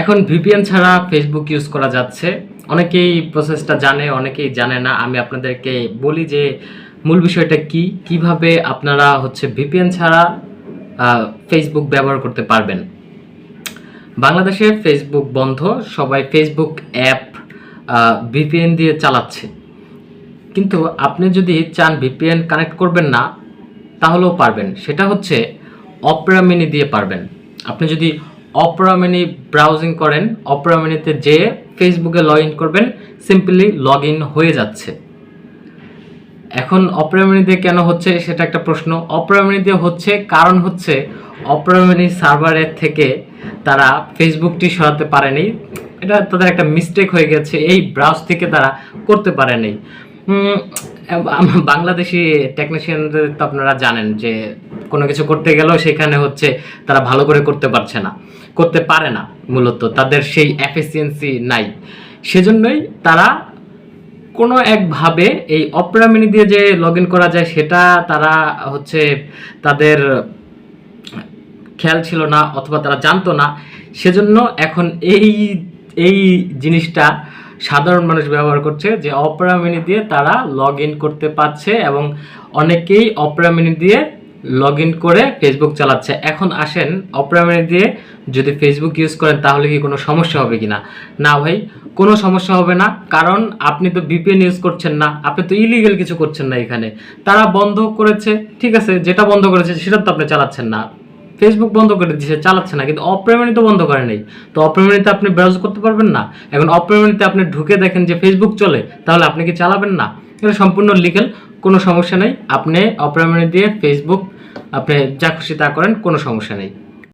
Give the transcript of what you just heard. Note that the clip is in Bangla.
এখন ভিপিএন ছাড়া ফেসবুক ইউজ করা যাচ্ছে। অনেকেই প্রসেসটা জানে, অনেকেই জানে না। আমি আপনাদেরকে বলি যে মূল বিষয়টা কি, কিভাবে আপনারা ভিপিএন ছাড়া ফেসবুক ব্যবহার করতে পারবেন। বাংলাদেশে ফেসবুক বন্ধ, সবাই ফেসবুক অ্যাপ ভিপিএন দিয়ে চালাচ্ছে। কিন্তু আপনি যদি চান ভিপিএন কানেক্ট করবেন না, তাহলেও পারবেন। সেটা অপেরা মিনি দিয়ে পারবেন। আপনি যদি অপেরা মিনি ব্রাউজিং করেন, অপেরা মিনিতে যেয়ে ফেসবুকে লগ ইন করবেন, সিম্পলি লগ ইন হয়ে যাচ্ছে। এখন অপেরা মিনি দিয়ে কেন হচ্ছে সেটা একটা প্রশ্ন। অপেরা মিনি দিয়ে কারণ অপেরা মিনি সার্ভারের থেকে তারা ফেসবুকটি সরাতে পারেনি। এটা তাদের একটা মিস্টেক হয়ে গেছে, এই ব্রাউজ থেকে তারা করতে পারেনি। বাংলাদেশি টেকনিশিয়ানদের তো আপনারা জানেন যে কোনো কিছু করতে গেলেও সেখানে তারা ভালো করে করতে পারে না, মূলত তাদের সেই এফিসিয়েন্সি নাই। সেজন্যই তারা কোনো একভাবে এই অপেরা মিনি দিয়ে যে লগ ইন করা যায় সেটা তারা তাদের খেয়াল ছিল না, অথবা তারা জানতো না। সেজন্য এখন এই জিনিসটা সাধারণ মানুষ ব্যবহার করছে, যে অপেরা মিনি দিয়ে তারা লগ ইন করতে পারছে, এবং অনেকেই অপেরা মিনি দিয়ে লগ ইন করে ফেসবুক চালাচ্ছে। এখন আসেন, অপেরা মিনি দিয়ে যদি ফেসবুক ইউজ করেন তাহলে কি কোনো সমস্যা হবে কিনা? না ভাই, কোনো সমস্যা হবে না। কারণ আপনি তো ভিপিএন ইউজ করছেন না, আপনি তো ইলিগাল কিছু করছেন না এখানে। তারা বন্ধ করেছে, ঠিক আছে, যেটা বন্ধ করেছে সেটা তো আপনি চালাচ্ছেন না। ফেসবুক বন্ধ করে দিয়েছে, চালাচ্ছে না, কিন্তু অপেরা মিনি তো বন্ধ করে নেই। তো অপেরা মিনিতে আপনি ব্রাউজ করতে পারবেন না। এখন অপেরা মিনিতে আপনি ঢুকে দেখেন যে ফেসবুক চলে, তাহলে আপনি কি চালাবেন না? এটা সম্পূর্ণ লিগ্যাল, কোনো সমস্যা নেই। আপনি অপেরা মিনি দিয়ে ফেসবুক আপনি যা খুশি তা করেন, কোনো সমস্যা নেই।